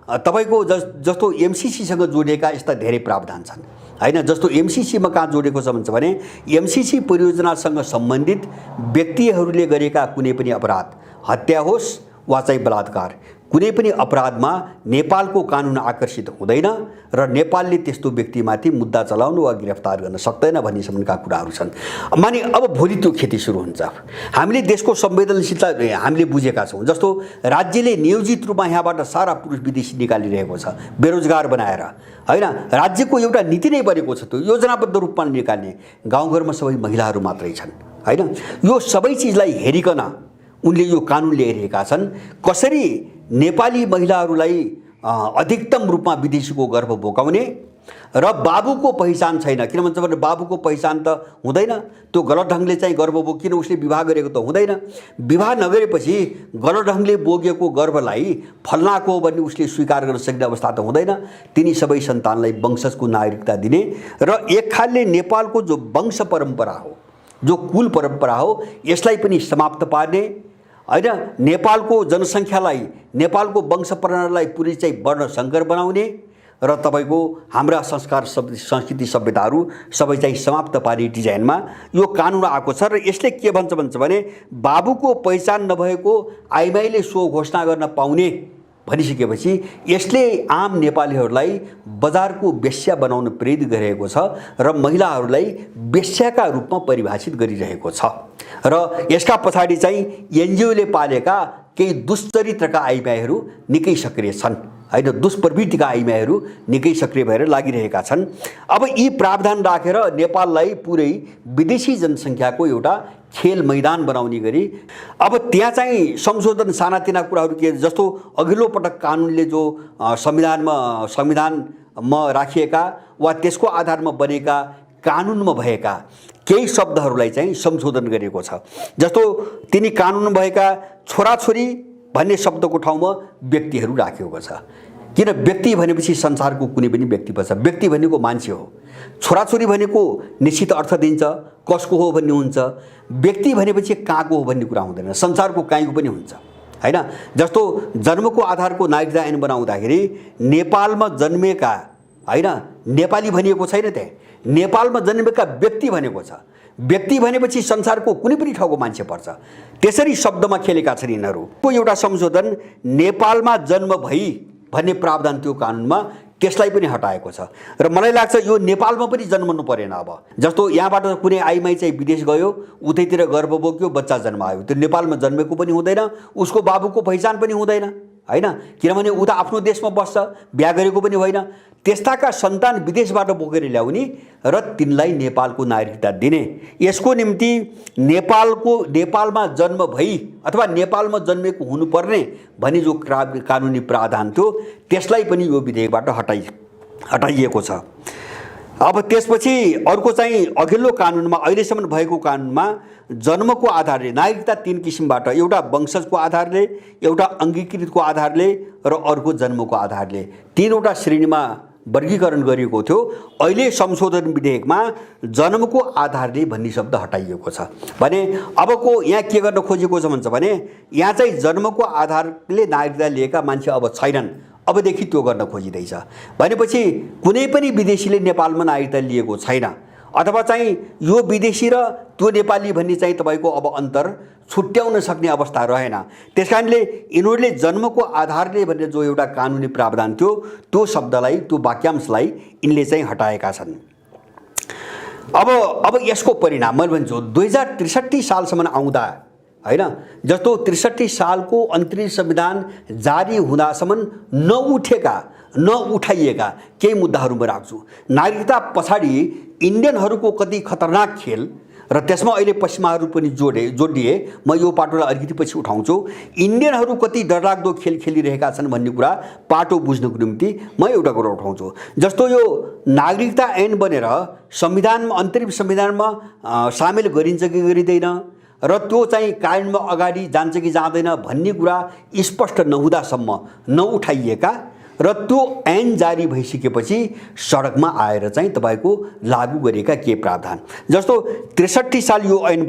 तपाईँको जस्तो एमसीसीसँग जोडिएका यस्ता धेरै प्रावधान छन्, हैन। जस्तो एमसीसीमा कहाँ जोडेको छ भन्छ भने एमसीसी परियोजनासँग सम्बन्धित व्यक्तिहरूले गरेका कुनै पनि अपराध, हत्या होस् वा चाहिँ बलात्कार, कुनै पनि अपराधमा नेपालको कानुन आकर्षित हुँदैन र नेपालले त्यस्तो व्यक्तिमाथि मुद्दा चलाउनु वा गिरफ्तार गर्न सक्दैन भन्ने सम्बन्धका कुराहरू छन्। माने अब भोलि त्यो खेती सुरु हुन्छ। हामीले देशको संवेदनशीलता हामीले बुझेका छौँ। जस्तो राज्यले नियोजित रूपमा यहाँबाट सारा पुरुष विदेशी निकालिरहेको छ बेरोजगार बनाएर, हैन। राज्यको एउटा नीति नै बनेको छ त्यो योजनाबद्ध रूपमा निकाल्ने, गाउँघरमा सबै महिलाहरू मात्रै छन्, हैन। यो सबै चिजलाई हेरिकन उनले यो कानुन ल्याइरहेका छन्। कसरी नेपाली महिलाहरूलाई अधिकतम रूपमा विदेशीको गर्भ बोकाउने र बाबुको पहिचान छैन, किन भन्छ भने बाबुको पहिचान त हुँदैन, त्यो गलत ढङ्गले चाहिँ गर्भ बोकिन उसले विवाह गरेको त हुँदैन, विवाह नगरेपछि गलत ढङ्गले बोकेको गर्भलाई फल्नाको हो भन्ने उसले स्वीकार गर्न सक्ने अवस्था त हुँदैन। तिनी सबै सन्तानलाई वंशजको नागरिकता दिने र एक खालले नेपालको जो वंश परम्परा हो, जो कुल परम्परा हो, यसलाई पनि समाप्त पार्ने, हैन। नेपालको जनसङ्ख्यालाई, नेपालको वंश परम्परालाई पुरै चाहिँ वर्ण सङ्कर बनाउने र तपाईँको हाम्रा संस्कार संस्कृति सभ्यताहरू सबै चाहिँ समाप्त पार्ने डिजाइनमा यो कानुन आएको छ। र यसले के भन्छ भने बाबुको पहिचान नभएको आइमाईले सो घोषणा गर्न पाउने भनिसकेपछि यसले आम नेपालीहरूलाई बजारको वेश्या बनाउन प्रेरित गरिरहेको छ र महिलाहरूलाई वेश्याका रूपमा परिभाषित गरिरहेको छ। र यसका पछाडि चाहिँ एनजिओले पालेका केही दुश्चरित्रका आइमाईहरू निकै सक्रिय छन्, हैन। दुष्प्रवृत्तिका आइमाईहरू निकै सक्रिय भएर लागिरहेका छन्। अब यी प्रावधान राखेर नेपाललाई पुरै विदेशी जनसङ्ख्याको एउटा खेल मैदान बनाउने गरी अब त्यहाँ चाहिँ संशोधन सानातिना कुराहरू के, जस्तो अघिल्लो पटक कानुनले जो संविधानमा राखिएका वा त्यसको आधारमा बनेका कानुनमा भएका केही शब्दहरूलाई चाहिँ संशोधन गरेको छ। जस्तो तिनी कानुनमा भएका छोराछोरी भन्ने शब्दको ठाउँमा व्यक्तिहरू राखेको छ, किन व्यक्ति भनेपछि संसारको कुनै पनि व्यक्ति पर्छ, व्यक्ति भनेको मान्छे हो। छोराछोरी भनेको निश्चित अर्थ दिन्छ, कसको हो भन्ने हुन्छ, व्यक्ति भनेपछि कहाँको हो भन्ने कुरा हुँदैन, संसारको कहीँको पनि हुन्छ, हैन। जस्तो जन्मको आधारको नागरिकता ऐन बनाउँदाखेरि नेपालमा जन्मेका, हैन, नेपाली भनिएको छैन, त्यहाँ नेपालमा जन्मेका व्यक्ति भनेको छ। व्यक्ति भनेपछि संसारको कुनै पनि ठाउँको मान्छे पर्छ, त्यसरी शब्दमा खेलेका छन् यिनीहरू। को एउटा संशोधन नेपालमा जन्म भई भन्ने प्रावधान त्यो कानुनमा, त्यसलाई पनि हटाएको छ। र मलाई लाग्छ यो नेपालमा पनि जन्मनु परेन। अब जस्तो यहाँबाट कुनै आइमाई चाहिँ विदेश गयो, उतैतिर गर्भ बोक्यो, बच्चा जन्मायो, त्यो नेपालमा जन्मेको पनि हुँदैन, उसको बाबुको पहिचान पनि हुँदैन, हैन। किनभने ऊ त आफ्नो देशमा बस्छ, बिहा गरेको पनि होइन। त्यस्ताका सन्तान विदेशबाट बोकेर ल्याउने र तिनलाई नेपालको नागरिकता दिने, यसको निम्ति नेपालमा जन्म भई अथवा नेपालमा जन्मेको हुनुपर्ने भन्ने जो कानुनी प्रावधान थियो त्यसलाई पनि यो विधेयकबाट हटाइएको छ। अब त्यसपछि अर्को चाहिँ अघिल्लो कानुनमा, अहिलेसम्म भएको कानुनमा जन्मको आधारले नागरिकता 3 किसिमबाट, एउटा वंशजको आधारले, एउटा अङ्गीकृतको आधारले र अर्को जन्मको आधारले 3वटा श्रेणीमा वर्गीकरण गरिएको थियो। अहिले संशोधन विधेयकमा जन्मको आधारले भन्ने शब्द हटाइएको छ भने अबको यहाँ के गर्न खोजेको छ भन्छ भने यहाँ चाहिँ जन्मको आधारले नागरिकता लिएका मान्छे अब छैनन्, अबदेखि त्यो गर्न खोजिँदैछ भनेपछि कुनै पनि विदेशीले नेपालमा नागरिकता लिएको छैन अथवा चाहिँ यो विदेशी र त्यो नेपाली भन्ने चाहिँ तपाईको अब अन्तर छुट्याउन सक्ने अवस्था रहेन। त्यसकारणले यिनीहरूले जन्मको आधारले भनेर जो एउटा कानुनी प्रावधान थियो त्यो शब्दलाई, त्यो वाक्यांशलाई यिनले चाहिँ हटाएका छन्। अब यसको परिणाम मैले भन्छु 2063 सालसम्म आउँदा हैन, जस्तो 63 सालको अन्तरिम संविधान जारी हुँदासम्म नउठाइएका केही मुद्दाहरू म राख्छु। नागरिकता पछाडि इन्डियनहरूको कति खतरनाक खेल र त्यसमा अहिले पश्चिमाहरू पनि जोडिए, म यो पाटोलाई अलिकति पछि उठाउँछु। इन्डियनहरू कति डरलाग्दो खेल खेलिरहेका छन् भन्ने कुरा पाटो बुझ्नको निम्ति म एउटा कुरा उठाउँछु। जस्तो यो नागरिकता ऐन बनेर संविधानमा, अन्तरिम संविधानमा सामेल गरिन्छ कि गरिँदैन र त्यो चाहिँ कानुनमा अगाडि जान्छ कि जाँदैन भन्ने कुरा स्पष्ट नहुँदासम्म नउठाइएका र त्यो ऐन जारी भइसकेपछि सडकमा आएर चाहिँ तपाईको लागू गरेका के प्रावधान, जस्तो 63 साल यो ऐन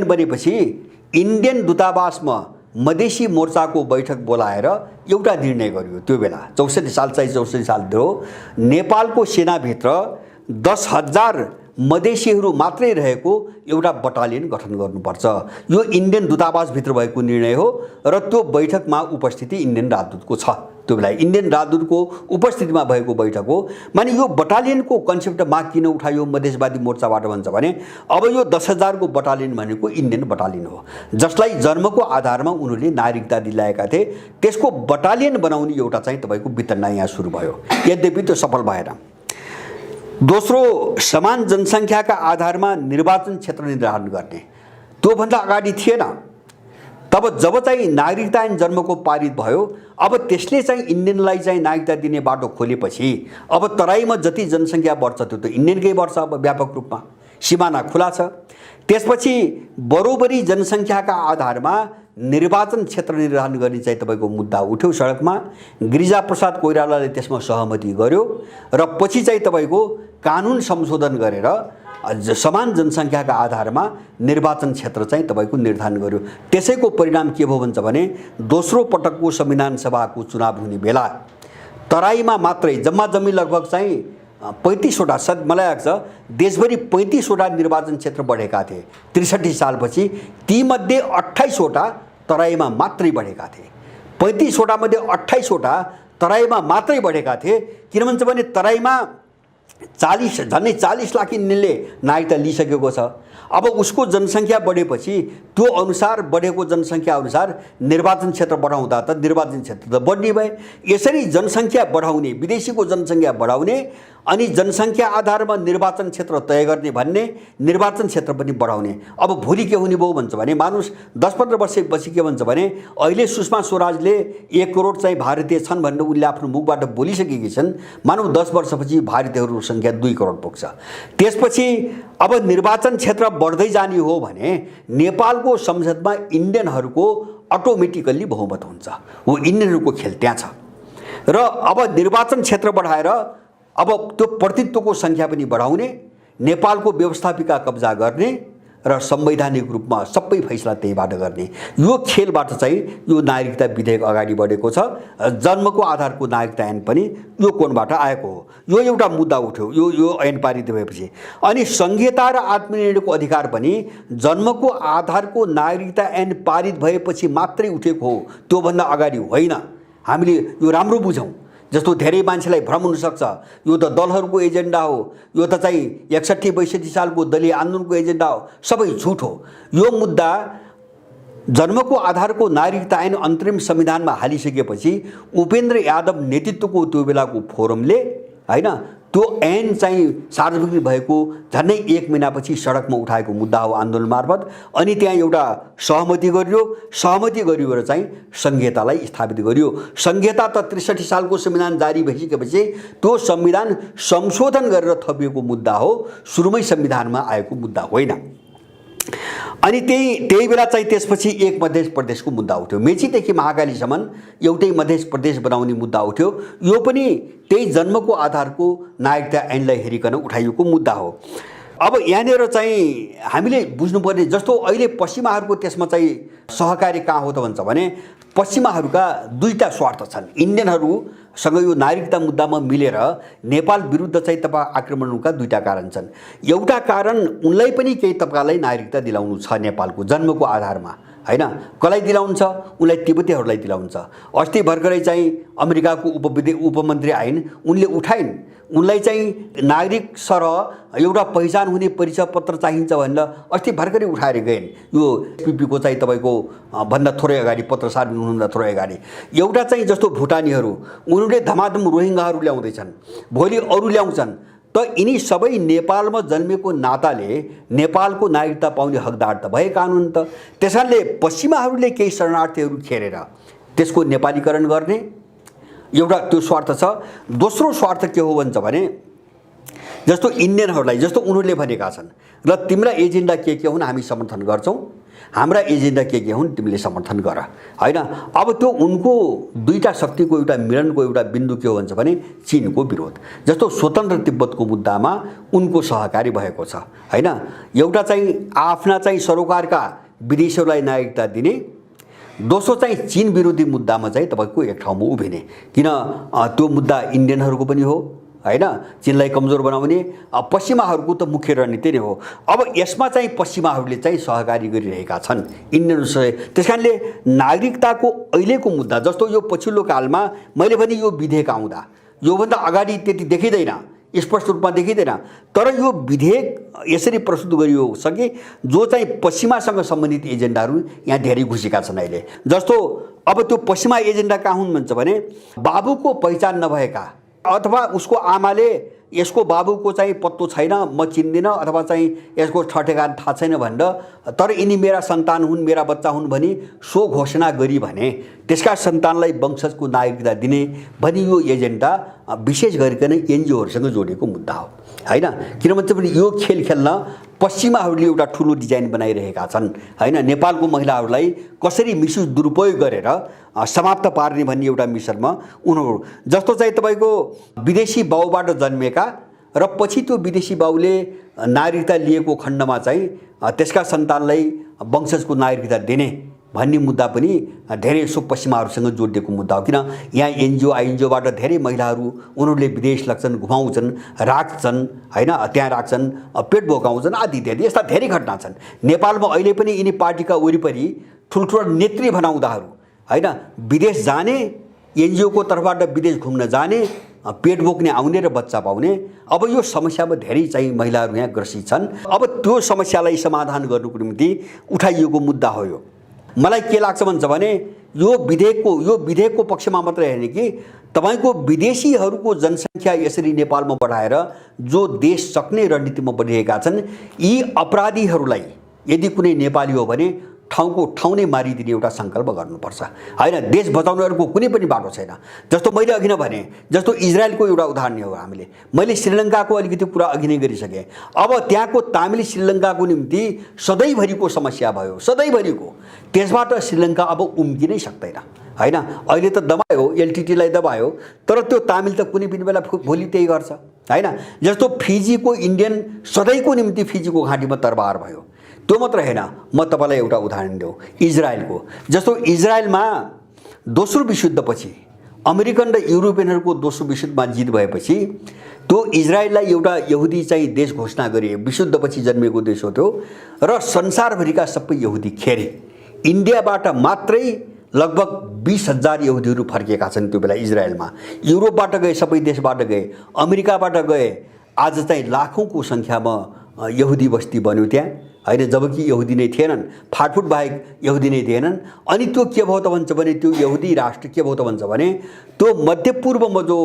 बनेपछि इन्डियन दूतावासमा मधेसी मोर्चाको बैठक बोलाएर एउटा निर्णय गरियो। त्यो बेला 64 साल थियो, नेपालको सेनाभित्र 10,000 मधेसीहरू मात्रै रहेको एउटा बटालियन गठन गर्नुपर्छ। यो इन्डियन दूतावासभित्र भएको निर्णय हो र त्यो बैठकमा उपस्थिति इन्डियन राजदूतको छ। त्यो बेला इन्डियन राजदूतको उपस्थितिमा भएको बैठक हो। माने यो बटालियनको कन्सेप्ट माग किन उठायो मधेसवादी मोर्चाबाट भन्छ भने अब यो 10,000 को बटालियन भनेको इन्डियन बटालियन हो जसलाई जन्मको आधारमा उनीहरूले नागरिकता दिलाएका थिए। त्यसको बटालियन बनाउने एउटा चाहिँ तपाईको वितरणा यहाँ सुरु भयो, यद्यपि त्यो सफल भएन। दोस्रो, समान जनसङ्ख्याका आधारमा निर्वाचन क्षेत्र निर्धारण गर्ने, त्योभन्दा अगाडि थिएन। तब जब चाहिँ नागरिकता ऐन जन्मको पारित भयो, अब त्यसले चाहिँ इन्डियनलाई चाहिँ नागरिकता दिने बाटो खोलेपछि अब तराईमा जति जनसङ्ख्या बढ्छ त्यो त इन्डियनकै बढ्छ। अब व्यापक रूपमा सिमाना खुला छ। त्यसपछि बरोबरी जनसङ्ख्याका आधारमा निर्वाचन क्षेत्र निर्धारण गर्ने चाहिँ तपाईको मुद्दा उठ्यो सडकमा। गिरिजाप्रसाद कोइरालाले त्यसमा सहमति गर्यो र पछि चाहिँ तपाईको कानुन संशोधन गरेर समान जनसङ्ख्याका आधारमा निर्वाचन क्षेत्र चाहिँ तपाईको निर्धारण गर्यो। त्यसैको परिणाम के भयो भन्छ भने दोस्रो पटकको संविधान सभाको चुनाव हुने बेला तराईमा मात्रै जम्मा लगभग चाहिँ 35वटा, मलाई लाग्छ देशभरि 35वटा निर्वाचन क्षेत्र बढेका थिए 63 सालपछि। तीमध्ये 28वटा तराईमा मात्रै बढेका थिए। 35वटा मध्ये 28वटा तराईमा मात्रै बढेका थिए। किन भन्छ भने तराईमा 40 लाख इन्डियनले नागरिकता लिइसकेको छ। अब उसको जनसङ्ख्या बढेपछि त्यो अनुसार बढेको जनसङ्ख्या अनुसार निर्वाचन क्षेत्र बढाउँदा त निर्वाचन क्षेत्र त बढ्ने भए। यसरी जनसङ्ख्या बढाउने, विदेशीको जनसङ्ख्या बढाउने अनि जनसङ्ख्या आधारमा निर्वाचन क्षेत्र तय गर्ने भन्ने, निर्वाचन क्षेत्र पनि बढाउने। अब भोलि के हुने भयो भन्छ भने मानुस 10-15 वर्षपछि के भन्छ भने अहिले सुषमा स्वराजले 1 करोड चाहिँ भारतीय छन् भनेर उनले आफ्नो मुखबाट बोलिसकेकी छन्। मानव 10 वर्षपछि भारतीयहरूको सङ्ख्या 2 करोड पुग्छ। त्यसपछि अब निर्वाचन क्षेत्र बढ्दै जाने हो भने नेपालको संसदमा इन्डियनहरूको अटोमेटिकल्ली बहुमत हुन्छ। हो इन्डियनहरूको खेल त्यहाँ छ। र अब निर्वाचन क्षेत्र बढाएर अब त्यो प्रतिनिधित्वको सङ्ख्या पनि बढाउने, नेपालको व्यवस्थापिका कब्जा गर्ने र संवैधानिक रूपमा सबै फैसला त्यहीबाट गर्ने, यो खेलबाट चाहिँ यो नागरिकता विधेयक अगाडि बढेको छ। जन्मको आधारको नागरिकता ऐन पनि यो कोणबाट आएको हो। यो एउटा मुद्दा उठ्यो यो ऐन पारित भएपछि। अनि संघीयता र आत्मनिर्णयको अधिकार पनि जन्मको आधारको नागरिकता ऐन पारित भएपछि मात्रै उठेको हो, त्योभन्दा अगाडि होइन। हामीले यो राम्रो बुझौँ। जस्तो धेरै मान्छेलाई भ्रम हुनसक्छ यो त दलहरूको एजेन्डा हो, यो त चाहिँ 61-62 सालको दलीय आन्दोलनको एजेन्डा हो, सबै झुट हो। यो मुद्दा जन्मको आधारको नागरिकता ऐन अन्तरिम संविधानमा हालिसकेपछि उपेन्द्र यादव नेतृत्वको त्यो बेलाको फोरमले हैन त्यो ऐन चाहिँ सार्वजनिक भएको झन्डै 1 महिनापछि सडकमा उठाएको मुद्दा हो आन्दोलन मार्फत। अनि त्यहाँ एउटा सहमति गरियो र चाहिँ संहितालाई स्थापित गरियो। संहिता त 63 सालको संविधान जारी भइसकेपछि त्यो संविधान संशोधन गरेर थपिएको मुद्दा हो, सुरुमै संविधानमा आएको मुद्दा होइन। अनि त्यही बेला चाहिँ त्यसपछि एक मध्य प्रदेशको मुद्दा उठ्यो। मेचीदेखि महाकालीसम्म एउटै मध्य प्रदेश बनाउने मुद्दा उठ्यो। यो पनि त्यही जन्मको आधारको नागरिकता ऐनलाई हेरिकन उठाइएको मुद्दा हो। अब यहाँनिर चाहिँ हामीले बुझ्नुपर्ने, जस्तो अहिले पश्चिमाहरूको त्यसमा चाहिँ सहकारी कहाँ हो त भन्छ भने पश्चिमाहरूका दुईटा स्वार्थ छन्। इन्डियनहरूसँग यो नागरिकता मुद्दामा मिलेर नेपाल विरुद्ध चाहिँ तपाईँ आक्रमणका दुईटा कारण छन्। एउटा कारण उनलाई पनि केही तपाईँलाई नागरिकता दिलाउनु छ नेपालको जन्मको आधारमा, हैन? कसलाई दिलाउँछ? उनलाई तिब्बतीहरूलाई दिलाउँछ। अस्ति भर्खरै चाहिँ अमेरिकाको उपमन्त्री आइन्, उनले उठाइन्, उनलाई चाहिँ नागरिक सरह एउटा पहिचान हुने परिचय पत्र चाहिन्छ भनेर अस्ति भर्खरै उठाएर गइन्। यो पिपीको चाहिँ तपाईँको भन्दा थोरै अगाडि, पत्र सार्वजनिक हुनुभन्दा थोरै अगाडि एउटा चाहिँ जस्तो भुटानीहरू, उनीहरूले धमाधम रोहिङ्गाहरू ल्याउँदैछन्, भोलि अरू ल्याउँछन्। त यिनी सबै नेपालमा जन्मेको नाताले नेपालको नागरिकता पाउने हकदार त भएका हुन् त। त्यसैले पश्चिमाहरूले केही शरणार्थीहरू खेरेर त्यसको नेपालीकरण गर्ने एउटा त्यो स्वार्थ छ। दोस्रो स्वार्थ के हो भन्छ भने जस्तो इन्डियनहरूलाई, जस्तो उनीहरूले भनेका छन् र तिम्रा एजेन्डा के हुन् हामी समर्थन गर्छौँ, हाम्रा एजेन्डा के हुन् तिमीले समर्थन गर, हैन? अब त्यो उनको दुईटा शक्तिको एउटा मिलनको एउटा बिन्दु के हो भन्छ भने चीनको विरोध। जस्तो स्वतन्त्र तिब्बतको मुद्दामा उनको सहकारी भएको छ, हैन? एउटा चाहिँ आफ्ना चाहिँ सरोकारका विदेशीहरूलाई नागरिकता दिने, दोस्रो चाहिँ चीन विरोधी मुद्दामा चाहिँ तपाईँको एक ठाउँमा उभिने। किन त्यो मुद्दा इन्डियनहरूको पनि हो, हैन? चीनलाई कमजोर बनाउने पश्चिमाहरूको त मुख्य रणनीति नै हो। अब यसमा चाहिँ पश्चिमाहरूले चाहिँ सहकारी गरिरहेका छन् इन्डियनसँग। त्यसकारणले नागरिकताको अहिलेको मुद्दा, जस्तो यो पछिल्लो कालमा मैले भने यो विधेयक आउँदा योभन्दा अगाडि त्यति देखिँदैन, स्पष्ट रूपमा देखिँदैन, तर यो विधेयक यसरी प्रस्तुत गरियो कि जो चाहिँ पश्चिमासँग सम्बन्धित एजेन्डाहरू यहाँ धेरै घुसेका छन् अहिले। जस्तो अब त्यो पश्चिमा एजेन्डा कहाँ हुन् भन्छ भने बाबुको पहिचान नभएका अथवा उसको आमाले यसको बाबुको चाहिँ पत्तो छैन, म चिन्दिनँ, अथवा चाहिँ यसको ठेगाना थाहा छैन भनेर, तर यिनी मेरा सन्तान हुन्, मेरा बच्चा हुन् भनी सो घोषणा गरी भने त्यसका सन्तानलाई वंशजको नागरिकता दिने भनी यो एजेन्डा विशेष गरिकन एनजिओहरूसँग जोडिएको मुद्दा हो, हैन? किनभने यो खेल खेल्न पश्चिमाहरूले एउटा ठुलो डिजाइन बनाइरहेका छन्, हैन? नेपालको महिलाहरूलाई कसरी मिसयुज दुरुपयोग गरेर समाप्त पार्ने भन्ने एउटा मिसनमा उनीहरू, जस्तो चाहिँ तपाईँको विदेशी बाउबाट जन्मेका र पछि त्यो विदेशी बाउले नागरिकता लिएको खण्डमा चाहिँ त्यसका सन्तानलाई वंशजको नागरिकता दिने भन्ने मुद्दा पनि धेरै सो पश्चिमाहरूसँग जोडिएको मुद्दा हो। किन यहाँ एनजिओ आइएनजिओबाट धेरै महिलाहरू उनीहरूले विदेश लग्छन्, घुमाउँछन्, राख्छन्, हैन? त्यहाँ राख्छन्, पेट भोकाउँछन् आदि इत्यादि, यस्ता धेरै घटना छन् नेपालमा। अहिले पनि यिनी पार्टीका वरिपरि ठुल्ठुला नेत्री भनाउँदाहरू, हैन? विदेश जाने, एनजिओको तर्फबाट विदेश घुम्न जाने, पेट बोक्ने आउने र बच्चा पाउने। अब यो समस्यामा धेरै चाहिँ महिलाहरू यहाँ ग्रसित छन्। अब त्यो समस्यालाई समाधान गर्नुको निम्ति उठाइएको मुद्दा हो यो। मलाई के लाग्छ भन्छ भने यो विधेयकको पक्षमा मात्रै हैन कि तपाईको विदेशीहरूको जनसङ्ख्या यसरी नेपालमा बढाएर जो देश सक्ने रणनीतिमा बढिरहेका छन्, यी अपराधीहरूलाई यदि कुनै नेपाली हो भने ठाउँको ठाउँ नै मारिदिने एउटा सङ्कल्प गर्नुपर्छ, हैन? देश बचाउनेहरूको कुनै पनि बाटो छैन। जस्तो मैले अघि नै भने, जस्तो इजरायलको एउटा उदाहरण हो। मैले श्रीलङ्काको अलिकति कुरा अघि नै गरिसकेँ। अब त्यहाँको तामिल श्रीलङ्काको निम्ति सधैँभरिको समस्या भयो, सधैँभरिको। त्यसबाट श्रीलङ्का अब उम्किनै सक्दैन, हैन? अहिले त दबायो, एलटिटीलाई दबायो, तर त्यो तामिल त कुनै पनि बेला भोलि त्यही गर्छ, हैन? जस्तो फिजीको इन्डियन सधैँको निम्ति फिजीको घाँटीमा तरबार भयो। त्यो मात्र हैन, म तपाईलाई एउटा उदाहरण दिउँ इजरायलको। जस्तो इजरायलमा दोस्रो विश्वयुद्धपछि अमेरिकन र युरोपियनहरूको दोस्रो विश्वयुद्धमा जित भएपछि त्यो इजरायललाई एउटा यहुदी चाहिँ देश घोषणा गरे। विश्वयुद्धपछि जन्मेको देश हो त्यो, र संसारभरिका सबै यहुदी खेरे। इन्डियाबाट मात्रै लगभग 20,000 यहुदीहरू फर्केका छन् त्यो बेला इजरायलमा। युरोपबाट गए, सबै देशबाट गए, अमेरिकाबाट गए। आज चाहिँ लाखौँको सङ्ख्यामा यहुदी बस्ती बन्यो त्यहाँ, हैन? जबकि यहुदी नै थिएनन्, फाटफुट बाहेक यहुदी नै थिएनन्। अनि त्यो के भयो त भन्छ भने त्यो यहुदी राष्ट्र के भयो त भन्छ भने त्यो मध्यपूर्वमा जो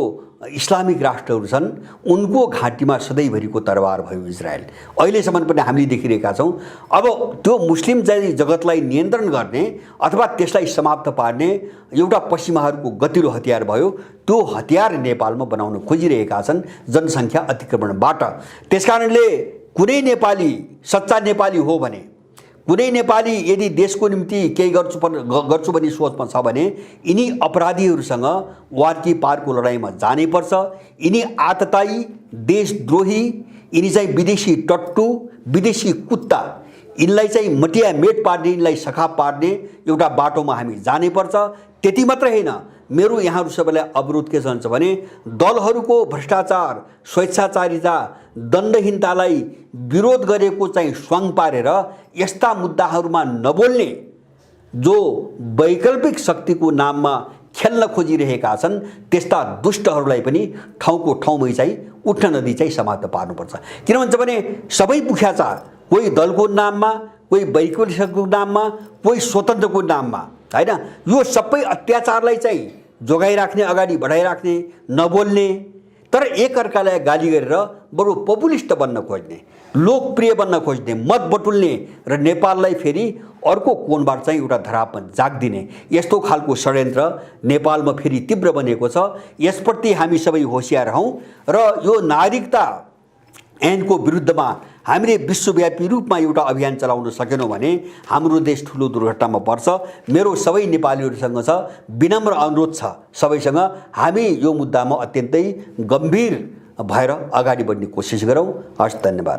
इस्लामिक राष्ट्रहरू छन् उनको घाँटीमा सधैँभरिको तरबार भयो इजरायल। अहिलेसम्म पनि हामीले देखिरहेका छौँ। अब त्यो मुस्लिम जगतलाई नियन्त्रण गर्ने अथवा त्यसलाई समाप्त पार्ने एउटा पश्चिमाहरूको गतिलो हतियार भयो। त्यो हतियार नेपालमा बनाउन खोजिरहेका छन् जनसङ्ख्या अतिक्रमणबाट। त्यसकारणले कुनै नेपाली सच्चा नेपाली हो भने कुनै नेपाली यदि देशको निम्ति केही गर्छु भन्ने सोचमा छ भने यिनी अपराधीहरूसँग वार्की पारको लडाइँमा जानै पर्छ। यिनी आततायी, देशद्रोही, यिनी चाहिँ विदेशी टट्टु, विदेशी कुत्ता, यिनलाई चाहिँ मटिया मेट पार्ने, यिनलाई सखाप पार्ने एउटा बाटोमा हामी जानै पर्छ। त्यति मात्रै होइन, मेरो यहाँहरू सबैलाई अनुरोध के छ भने दलहरूको भ्रष्टाचार, स्वेच्छाचारिता, दण्डहीनतालाई विरोध गरेको चाहिँ स्वाङ पारेर यस्ता मुद्दाहरूमा नबोल्ने जो वैकल्पिक शक्तिको नाममा खेल्न खोजिरहेका छन् त्यस्ता दुष्टहरूलाई पनि ठाउँको ठाउँमै चाहिँ उठ्न नदी चाहिँ समाप्त पार्नुपर्छ। किन भन्छ भने सबै पुख्या छ, कोही दलको नाममा, कोही वैकल्पिकको नाममा, कोही स्वतन्त्रको नाममा, हैन। यो सबै अत्याचारलाई चाहिँ जोगाइराख्ने, अगाडि बढाइराख्ने, नबोल्ने, तर एकअर्कालाई गाली गरेर बरु पपुलिस्ट बन्न खोज्ने, लोकप्रिय बन्न खोज्ने, मत बटुल्ने र नेपाललाई फेरि अर्को कोणबाट चाहिँ एउटा धरापमा जाग्दिने यस्तो खालको षड्यन्त्र नेपालमा फेरि तीव्र बनेको छ। यसप्रति हामी सबै होशियार हौं र यो नागरिकता ऐनको विरुद्धमा हामीले विश्वव्यापी रूपमा एउटा अभियान चलाउन सकेनौं भने हाम्रो देश ठूलो दुर्घटनामा पर्छ। मेरो सबै नेपालीहरूसँग छ विनम्र अनुरोध छ सबैसँग, हामी यो मुद्दामा अत्यन्तै गम्भीर भएर अगाडि बढ्ने कोसिस गरौँ। हस्, धन्यवाद।